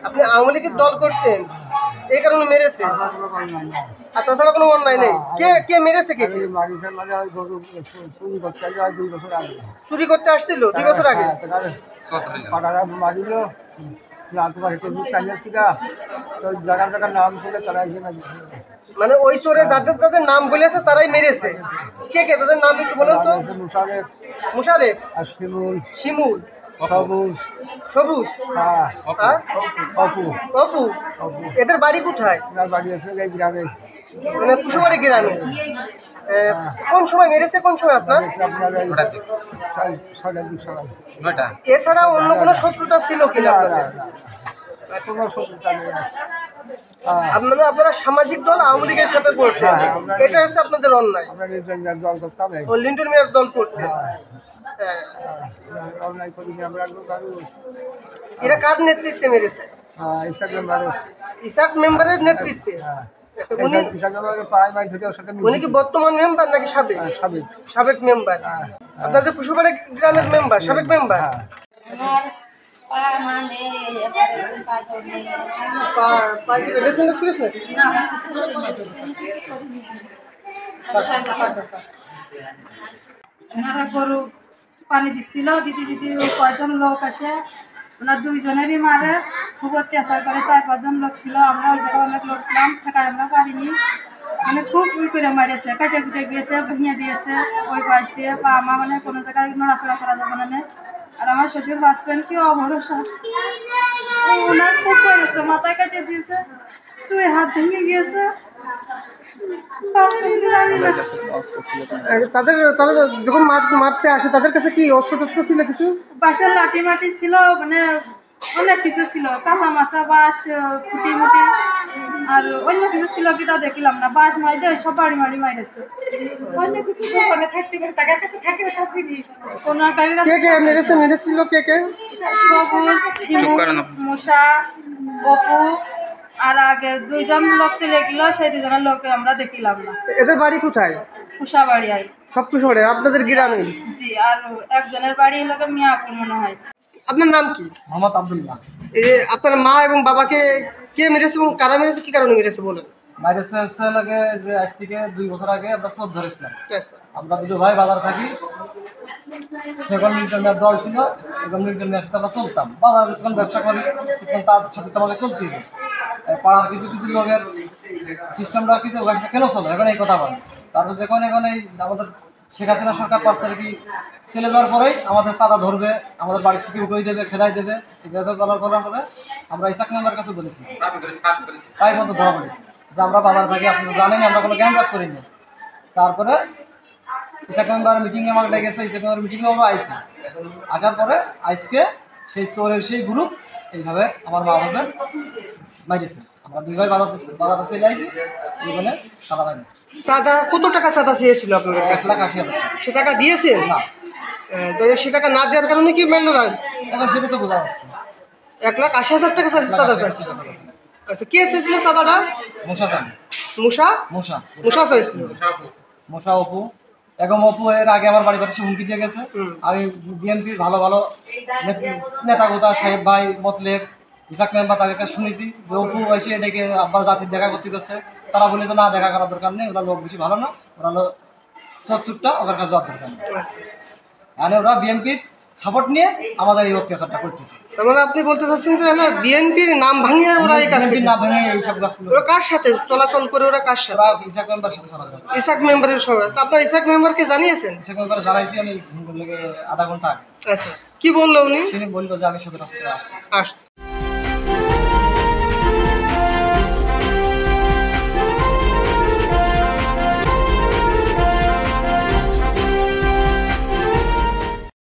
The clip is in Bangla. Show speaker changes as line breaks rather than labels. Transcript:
আপনি আওয়ামী লীগের দল করতেন, এই কারণে মেরেছে? আর তাছাড়া কোনো অন্যায় নেই? কে কে মেরেছে? কে চুরি করতে আসছিল 2 বছর আগে? মানে ওই চোরে যাদের যাদের নাম বলেছে তারাই মেরেছে? কে কে তাদের নাম একটু বলুন তো। মুশারেফ, শিমুল, সবুজ, অপু। অপু, এদের বাড়ি কোথায়? মানে কুশুবাড়ি গ্রামে। কোন সময় মেরেছে? কোন সময় আপনার? এছাড়া অন্য কোনো শত্রুতা ছিল কিনা আপনাদের? আপনারা আপনারা সামাজিক দল আওয়ামী লীগের সাথে করছেন, এটা হচ্ছে আপনাদের অন্যায়। ও লিন্টন মিয়ার দল করতেন। এরা কার নেতৃত্বে মেরেছে? ইসাক মেম্বারের নেতৃত্বে। উনি কি বর্তমান মেম্বার নাকি সাবেক? সাবেক মেম্বার। আপনাদের কুশুবাড়ি গ্রামের মেম্বার, সাবেক মেম্বার।
ওনারা গরু পানি দিচ্ছিল, দিদি দিদি কয়জন লোক আসে, ওনার 2 জনেরই মারে, খুব অত্যাচার করে। 4-5 জন লোক ছিল, আমরা ওই জায়গায় অনেক লোক ছিলাম, থাকা আমরা পারিনি। মানে খুব করে মারেছে, কাটে কুটে গিয়েছে, ভেঙে দিয়েছে ওই পাশ দিয়ে। পা মা মানে কোনো জায়গায় নড়াচড়া করা যাবে না। আর আমার শ্বশুর বাঁচবেন কি অভরসা, ওনার খুব করেছে, মাথায় কাটিয়ে দিয়েছে, 2 হাত ভেঙে গিয়েছে।
তাদের তাদের যখন মারতে আসে তাদের কাছে কি অস্ত্র টস্ত্র ছিল? কিছু
বাঁশের লাঠি মাটি ছিল, মানে অনেক কিছু ছিল, কাঁচা মাছা বাঁশ, খুঁটি মুটি, আর অন্য কিছু ছিল কি তা দেখলাম না। বাঁশ মারি দিয়ে সব বাড়ি মারি মাইরেছে। অন্য কিছু দোকানে থাকতে টাকার কাছে থাকে সব জিনিস। সোনার কাছে
কে কে মেরেছে? মেরেছিল কে কে?
সবুজ, শিমুল, মুসা, অপু, আর আগে 2 জন লোক ছিল এগুলো, সেই 2 জনের লোক আমরা দেখিলাম না।
এদের বাড়ি কোথায়?
কুশাবাড়ি আই।
সব কুশুবাড়ি আপনাদের গ্রামে?
জি, আর একজনের বাড়ি হলো মিয়াপুর মনে হয়।
আপনার নাম কি?
মোহাম্মদ আব্দুল্লাহ।
এই যে আপনার মা এবং বাবাকে কে মেরেছে এবং কারা মেরেছে, কি কারণে মেরেছে বলেন?
মাইরেছে হচ্ছে লাগে যে আজ থেকে 2 বছর আগে আমরা চোর ধরেছিলাম। আমরা 2 ভাই বাজার থাকি, সেখন মিল্টন মিয়ার দল ছিল, এবং মিল্টন মিয়ার সাথে আমরা চলতাম। বাজারে যখন ব্যবসা করি তখন তার সাথে তোমাকে চলতে হবে। পাড়ার কিছু কিছু লোকের সিস্টেমটা কিছু ওখানে কেন চলে, এখন এই কথা বলে। তারপর যখন এখন এই আমাদের শেখ হাসিনা সরকার 5 তারিখে চলে যাওয়ার পরেই আমাদের চাঁদা ধরবে, আমাদের বাড়ি থেকে উঠে দেবে, খেদাই দেবে, এইভাবে বলার পরে আমরা ইসাক মেম্বার কাছে বলেছি, তাই মতো ধরা পড়েছি যে আমরা বাজার থাকি, আপনি তো জানেন আমরা কোনো গ্যাঞ্জাপ করিনি। তারপরে ইসাক মেম্বার মিটিংয়ে আমাকে ডেকেছে, ইসাক মেম্বার মিটিংয়ে আমরা আইসি। আসার পরে আজকে সেই চোরের সেই গ্রুপ এইভাবে আমার মা বাবার মাইরেছে। আমরা 2 ভাই বাজারটা চলে আইছি, দুজনে সাদা মাইরেছে।
চাঁদা কত টাকা চাঁদা চেয়েছিল আপনাদের?
1,80,000।
সে টাকা দিয়েছেন
না,
সে টাকা না দেওয়ার কারণে কি মারল রাজ?
এখন সেটা তো বোঝা যাচ্ছে।
1,80,000 টাকা চাঁদা চাইছিল। আচ্ছা, কে চেয়েছিল চাঁদাটা?
মশা চান,
মুসা
মশা
মুসা চাইছিল।
মশা অপু। এখন অপু এর আগে আমার বাড়ি বাড়ি হুমকি দিয়ে গেছে। আমি বিএনপির ভালো ভালো নেতা গোতা সাহেব ভাই মতলেব ইসাক মেম্বার তাদের কাছে শুনেছি যে অপু এসে এটাকে আব্বার জাতির দেখা করতে করছে। তারা বলে যে না, দেখা করার দরকার নেই, ওরা লোক বেশি ভালো না, ওরা হলো সচুরটা, ওদের কাছে যাওয়ার দরকার নেই। মানে ওরা বিএনপির সাপোর্ট নিয়ে আমাদের এই অত্যাচারটা করতেছে।
তার মানে আপনি বলতে চাচ্ছেন যে বিএনপির নাম ভাঙিয়ে ওরা এই কাজ
না ভেঙে এইসব গাছগুলো
ওরা কার সাথে চলাচল করে? ওরা কার সাথে?
ওরা ইসাক মেম্বার সাথে চলাফেরা করে।
ইসাক মেম্বারের সঙ্গে? আপনার ইসাক মেম্বারকে জানিয়েছেন?
ইসাক মেম্বার জানাইছি আমি আধা ঘন্টা আগে।
আচ্ছা, কি বললো উনি?
তিনি বললো যে আমি 17 আসছি।